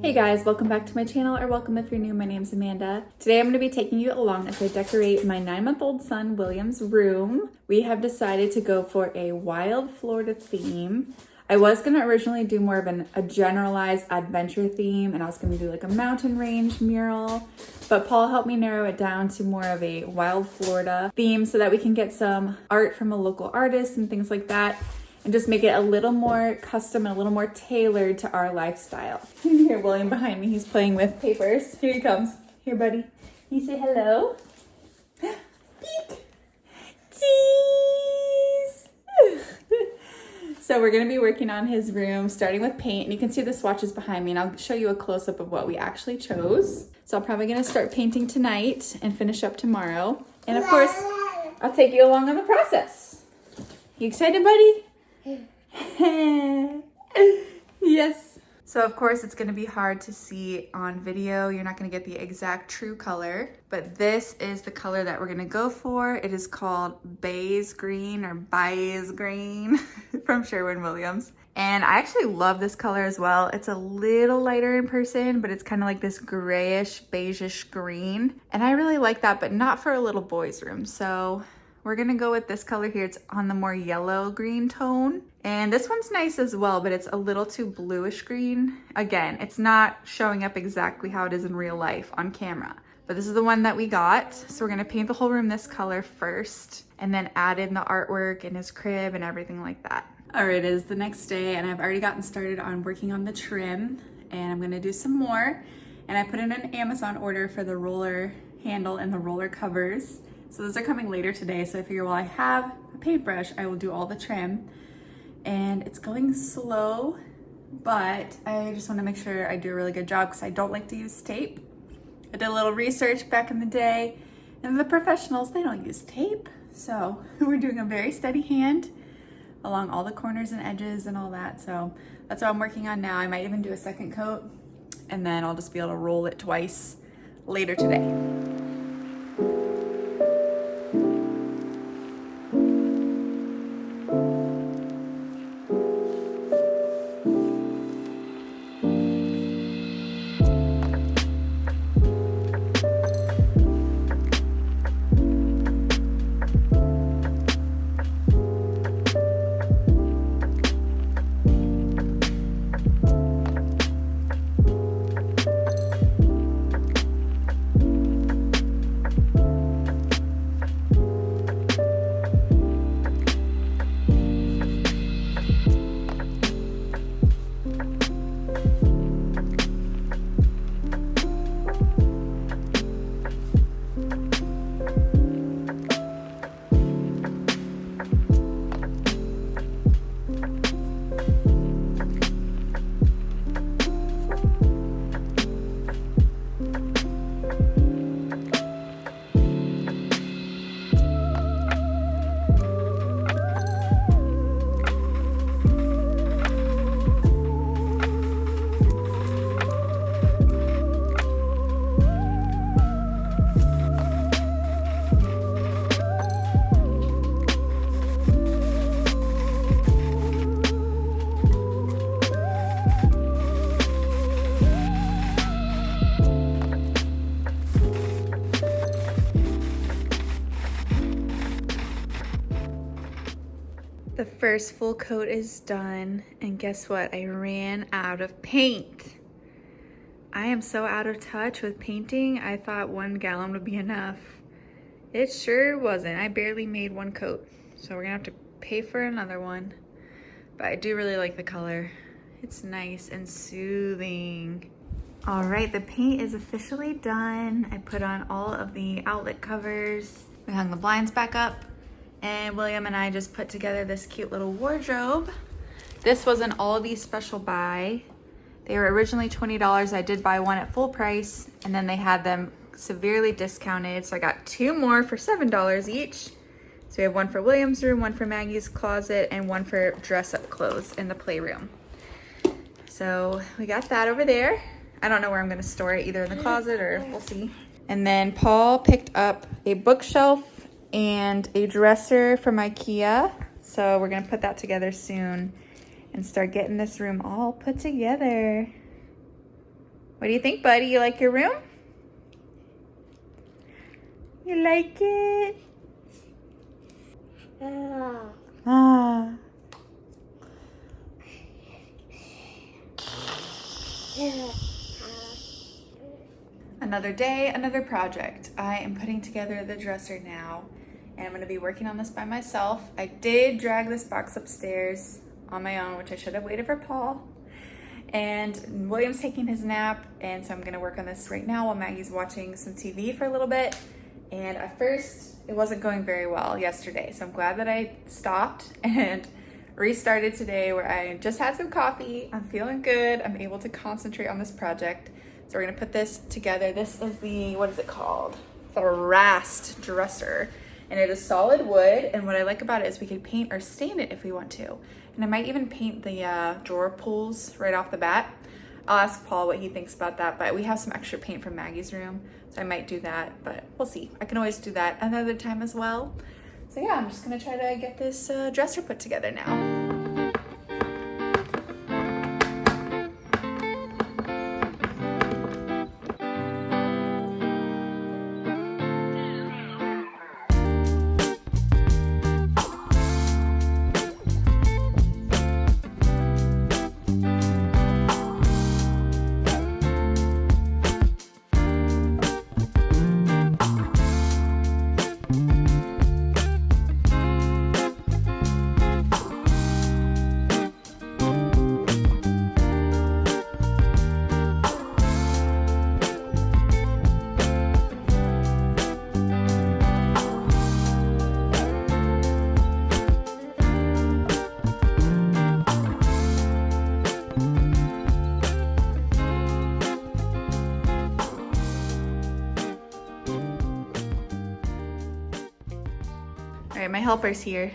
Hey guys, welcome back to my channel, or welcome if you're new. My name's Amanda. Today I'm going to be taking you along as I decorate my 9-month-old son William's room. We have decided to go for a wild Florida theme. I was going to originally do more of a generalized adventure theme, and I was going to do like a mountain range mural, but Paul helped me narrow it down to more of a wild Florida theme so that we can get some art from a local artist and things like that, and just make it a little more custom and a little more tailored to our lifestyle. Here, William behind me, he's playing with papers. Here he comes. Here, buddy. You say hello. Beep. Cheese. So we're gonna be working on his room, starting with paint, and you can see the swatches behind me, and I'll show you a close-up of what we actually chose. So I'm probably gonna start painting tonight and finish up tomorrow. And of course, I'll take you along on the process. You excited, buddy? Yes. So of course it's going to be hard to see on video. You're not going to get the exact true color, but this is the color that we're going to go for. It is called Baize green or Baize green from Sherwin Williams. And I actually love this color as well. It's a little lighter in person, but it's kind of like this grayish, beigeish green. And I really like that, but not for a little boy's room. So we're gonna go with this color here. It's on the more yellow green tone. And this one's nice as well, but it's a little too bluish green. Again, it's not showing up exactly how it is in real life on camera, but this is the one that we got. So we're gonna paint the whole room this color first and then add in the artwork and his crib and everything like that. All right, it is the next day and I've already gotten started on working on the trim, and I'm gonna do some more. And I put in an Amazon order for the roller handle and the roller covers. So those are coming later today. So I figure while I have a paintbrush, I will do all the trim. And it's going slow, but I just want to make sure I do a really good job because I don't like to use tape. I did a little research back in the day, and the professionals, they don't use tape. So we're doing a very steady hand along all the corners and edges and all that. So that's what I'm working on now. I might even do a second coat, and then I'll just be able to roll it twice later today. The first full coat is done, and guess what? I ran out of paint. I am so out of touch with painting. I thought 1 gallon would be enough. It sure wasn't. I barely made 1 coat, so we're gonna have to pay for another one. But I do really like the color. It's nice and soothing. All right, the paint is officially done. I put on all of the outlet covers. We hung the blinds back up. And William and I just put together this cute little wardrobe. This was an Aldi special buy. They were originally $20. I did buy one at full price, and then they had them severely discounted. So I got 2 more for $7 each. So we have one for William's room, one for Maggie's closet, and one for dress-up clothes in the playroom. So we got that over there. I don't know where I'm gonna store it, either in the closet or we'll see. And then Paul picked up a bookshelf and a dresser from IKEA. So we're gonna put that together soon and start getting this room all put together. What do you think, buddy? You like your room? You like it? Ah. Another day, another project. I am putting together the dresser now, and I'm gonna be working on this by myself. I did drag this box upstairs on my own, which I should have waited for Paul. And William's taking his nap, and so I'm gonna work on this right now while Maggie's watching some TV for a little bit. And at first, it wasn't going very well yesterday, so I'm glad that I stopped and restarted today, where I just had some coffee. I'm feeling good. I'm able to concentrate on this project. So we're gonna put this together. This is the, what is it called? The Rast dresser. And it is solid wood, and what I like about it is we can paint or stain it if we want to. And I might even paint the drawer pulls right off the bat. I'll ask Paul what he thinks about that, but we have some extra paint from Maggie's room, so I might do that, but we'll see. I can always do that another time as well. So yeah, I'm just gonna try to get this dresser put together now. All right, my helper's here.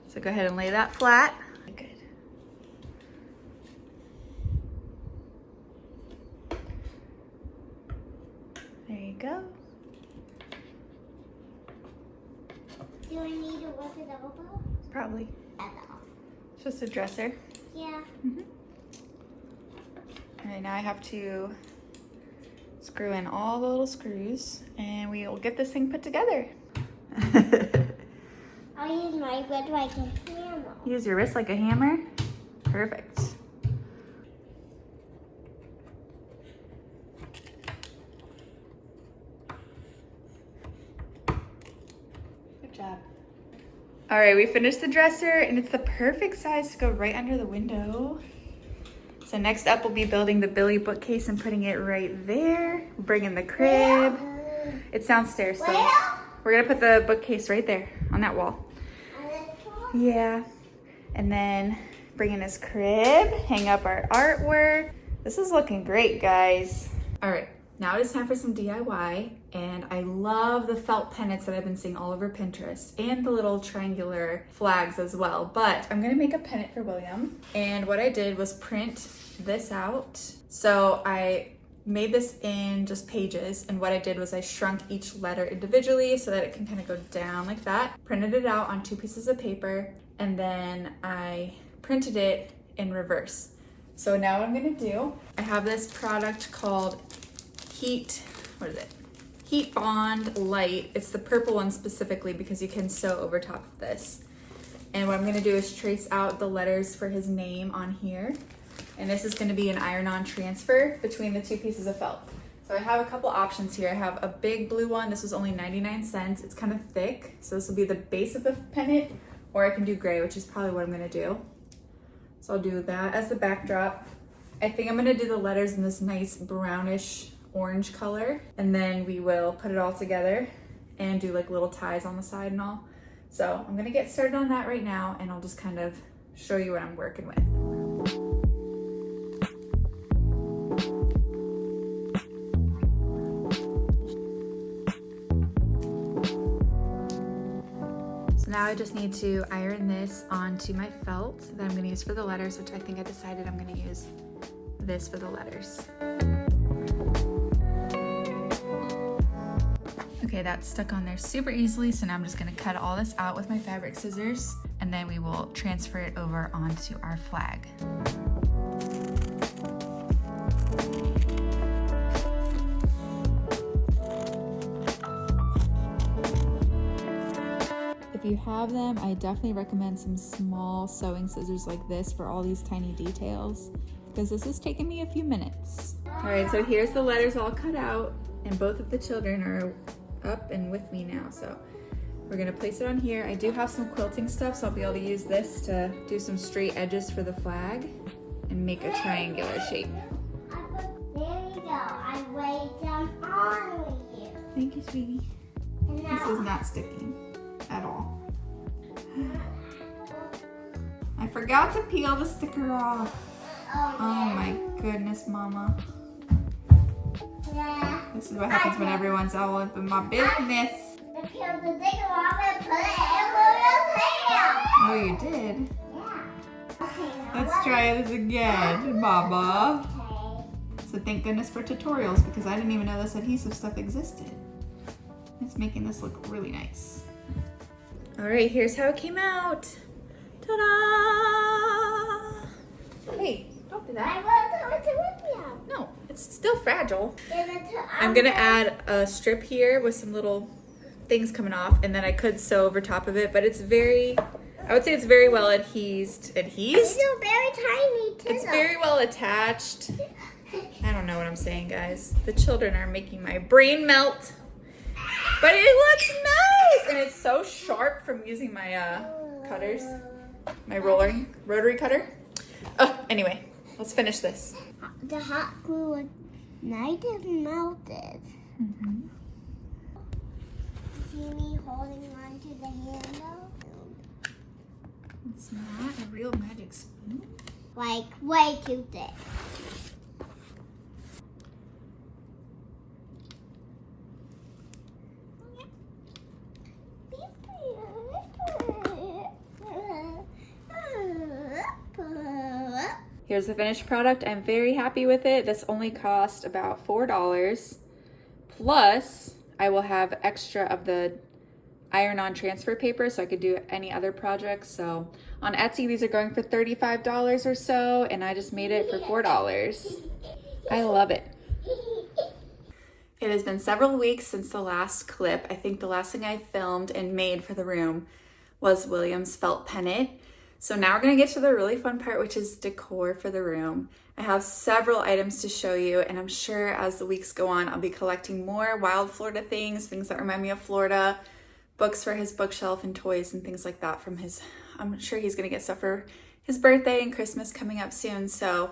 So go ahead and lay that flat. Good. There you go. Do I need to work it elbow? Probably. Elbow. It's just a dresser. Yeah. All right, now I have to screw in all the little screws, and we will get this thing put together. I'll use my wrist like a hammer. Use your wrist like a hammer? Perfect. Good job. All right, we finished the dresser, and it's the perfect size to go right under the window. So next up, we'll be building the Billy bookcase and putting it right there. We'll bring in the crib. It's downstairs, so we're gonna put the bookcase right there on that wall. Yeah. And then bring in his crib, hang up our artwork. This is looking great, guys. All right, now it is time for some DIY. And I love the felt pennants that I've been seeing all over Pinterest, and the little triangular flags as well. But I'm gonna make a pennant for William. And what I did was print this out. So I made this in just pages, and what I did was I shrunk each letter individually so that it can kind of go down like that. Printed it out on 2 pieces of paper, and then I printed it in reverse. So now what I'm gonna do, I have this product called Heat Bond Light. It's the purple one specifically because you can sew over top of this. And what I'm gonna do is trace out the letters for his name on here. And this is gonna be an iron-on transfer between the 2 pieces of felt. So I have a couple options here. I have a big blue one. This was only 99 cents. It's kind of thick. So this will be the base of the pennant, or I can do gray, which is probably what I'm gonna do. So I'll do that as the backdrop. I think I'm gonna do the letters in this nice brownish orange color. And then we will put it all together and do like little ties on the side and all. So I'm gonna get started on that right now, and I'll just kind of show you what I'm working with. Now I just need to iron this onto my felt that I'm going to use for the letters, which I think I decided I'm going to use this for the letters. Okay, that's stuck on there super easily, so now I'm just going to cut all this out with my fabric scissors, and then we will transfer it over onto our flag. If you have them, I definitely recommend some small sewing scissors like this for all these tiny details, because this is taking me a few minutes. All right, so here's the letters all cut out, and both of the children are up and with me now. So we're gonna place it on here. I do have some quilting stuff, so I'll be able to use this to do some straight edges for the flag and make a triangular shape. There you go. I weighed them on you. Thank you, sweetie. And This now is not sticking at all. I forgot to peel the sticker off. Oh my goodness, Mama. Yeah. This is what happens when everyone's all up in my business. I peeled the sticker off and put it in Lulu's hair. Oh, you did? Yeah. Okay, now Let's try this again, Mama. Okay. So thank goodness for tutorials, because I didn't even know this adhesive stuff existed. It's making this look really nice. All right, here's how it came out. Ta-da! Hey, don't do I that. want to with you. No, it's still fragile. Give it to I'm gonna add a strip here with some little things coming off, and then I could sew over top of it, but it's very, I would say it's very well adhesed. It's still very tiny too. It's very well attached. I don't know what I'm saying, guys. The children are making my brain melt. But it looks nice, and it's so sharp from using my cutters, my rotary cutter. Oh, anyway, let's finish this. The hot glue was nice and melted. See me holding on to the handle? It's not a real magic spoon. Like way too thick. Here's the finished product. I'm very happy with it. This only cost about $4. Plus, I will have extra of the iron-on transfer paper so I could do any other projects. So on Etsy, these are going for $35 or so, and I just made it for $4. I love it. It has been several weeks since the last clip. I think the last thing I filmed and made for the room was William's felt pennant. So now we're gonna get to the really fun part, which is decor for the room. I have several items to show you, and I'm sure as the weeks go on, I'll be collecting more wild Florida things that remind me of Florida, books for his bookshelf and toys and things like that from his, I'm sure he's gonna get stuff for his birthday and Christmas coming up soon. So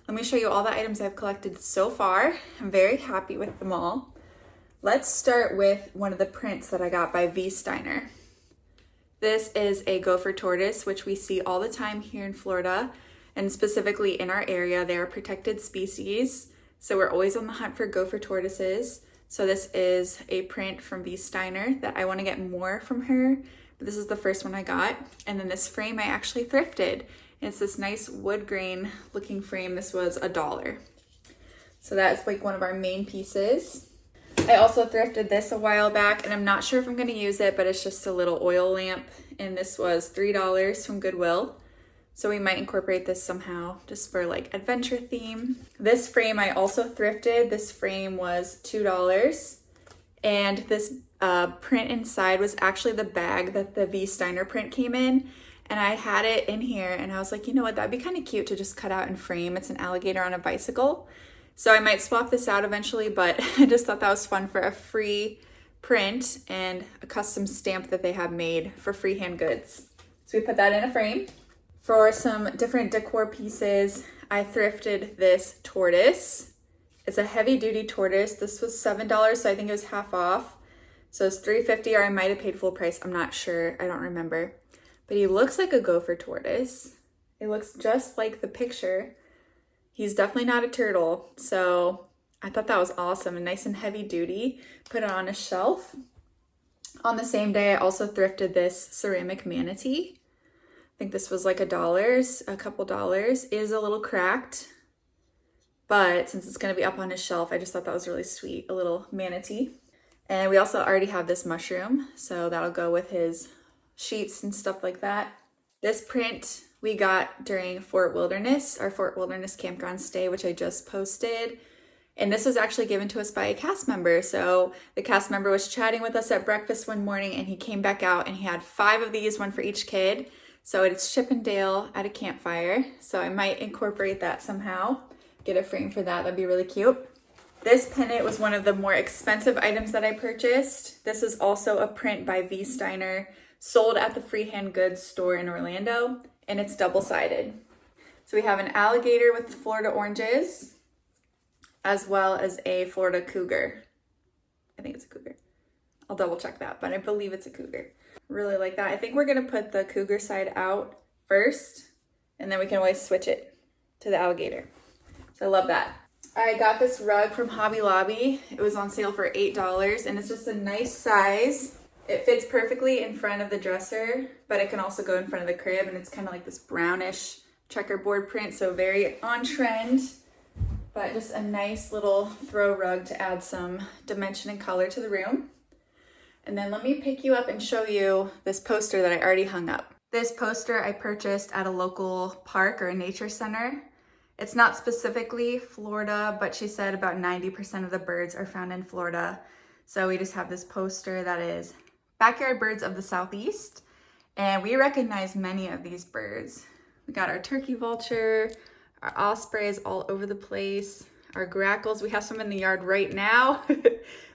let me show you all the items I've collected so far. I'm very happy with them all. Let's start with one of the prints that I got by V. Steiner. This is a gopher tortoise, which we see all the time here in Florida, and specifically in our area. They are a protected species, so we're always on the hunt for gopher tortoises. So this is a print from V. Steiner that I want to get more from her, but this is the first one I got. And then this frame I actually thrifted. It's this nice wood grain looking frame. This was $1. So that's like one of our main pieces. I also thrifted this a while back, and I'm not sure if I'm going to use it, but it's just a little oil lamp, and this was $3 from Goodwill. So we might incorporate this somehow just for like adventure theme. This frame I also thrifted. This frame was $2, and this print inside was actually the bag that the V. Steiner print came in, and I had it in here, and I was like, you know what, that'd be kind of cute to just cut out and frame. It's an alligator on a bicycle. So I might swap this out eventually, but I just thought that was fun for a free print and a custom stamp that they have made for freehand goods. So we put that in a frame. For some different decor pieces, I thrifted this tortoise. It's a heavy duty tortoise. This was $7, so I think it was half off. So it's $3.50, or I might have paid full price. I'm not sure, I don't remember. But he looks like a gopher tortoise. It looks just like the picture. He's definitely not a turtle, so I thought that was awesome and nice and heavy duty. Put it on a shelf. On the same day, I also thrifted this ceramic manatee. I think this was like $1, a couple dollars. It is a little cracked, but since it's gonna be up on his shelf, I just thought that was really sweet, a little manatee. And we also already have this mushroom, so that'll go with his sheets and stuff like that. This print we got during Fort Wilderness, our Fort Wilderness campground stay, which I just posted. And this was actually given to us by a cast member. So the cast member was chatting with us at breakfast one morning and he came back out and he had 5 of these, one for each kid. So it's Chip and Dale at a campfire. So I might incorporate that somehow. Get a frame for that, that'd be really cute. This pennant was one of the more expensive items that I purchased. This is also a print by V. Steiner, sold at the Freehand Goods store in Orlando, and it's double-sided. So we have an alligator with Florida oranges, as well as a Florida cougar. I think it's a cougar. I'll double check that, but I believe it's a cougar. Really like that. I think we're gonna put the cougar side out first, and then we can always switch it to the alligator. So I love that. I got this rug from Hobby Lobby. It was on sale for $8, and it's just a nice size. It fits perfectly in front of the dresser, but it can also go in front of the crib, and it's kind of like this brownish checkerboard print, so very on trend, but just a nice little throw rug to add some dimension and color to the room. And then let me pick you up and show you this poster that I already hung up. This poster I purchased at a local park or a nature center. It's not specifically Florida, but she said about 90% of the birds are found in Florida. So we just have this poster that is backyard birds of the Southeast. And we recognize many of these birds. We got our turkey vulture, our ospreys all over the place, our grackles. We have some in the yard right now,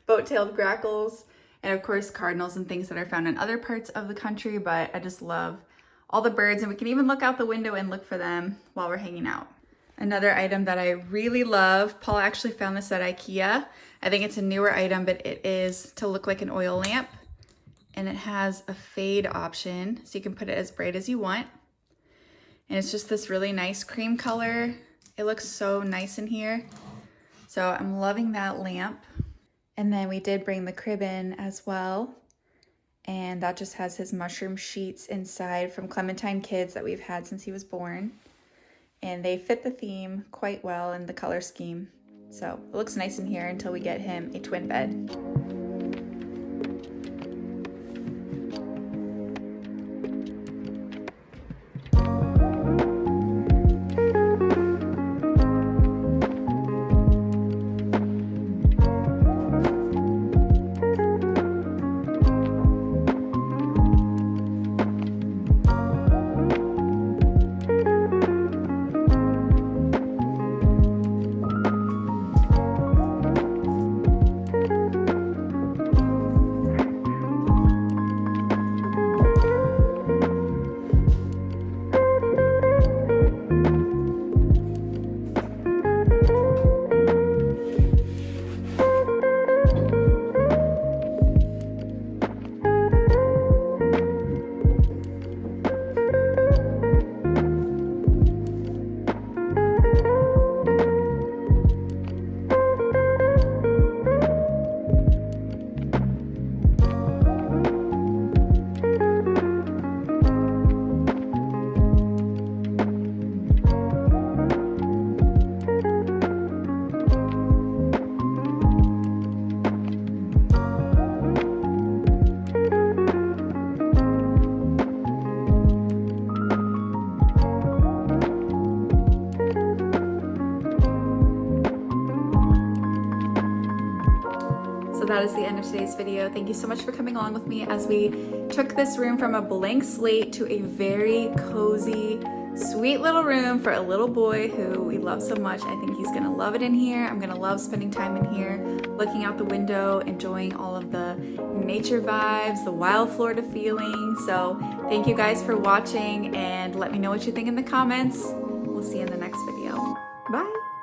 boat-tailed grackles, and of course cardinals and things that are found in other parts of the country. But I just love all the birds, and we can even look out the window and look for them while we're hanging out. Another item that I really love, Paul actually found this at IKEA. I think it's a newer item, but it is to look like an oil lamp. And it has a fade option, so you can put it as bright as you want. And it's just this really nice cream color. It looks so nice in here. So I'm loving that lamp. And then we did bring the crib in as well. And that just has his mushroom sheets inside from Clementine Kids that we've had since he was born. And they fit the theme quite well in the color scheme. So it looks nice in here until we get him a twin bed. So that is the end of today's video. Thank you so much for coming along with me as we took this room from a blank slate to a very cozy, sweet little room for a little boy who we love so much. I think he's gonna love it in here. I'm gonna love spending time in here, looking out the window, enjoying all of the nature vibes, the wild Florida feeling. So thank you guys for watching, and let me know what you think in the comments. We'll see you in the next video. Bye.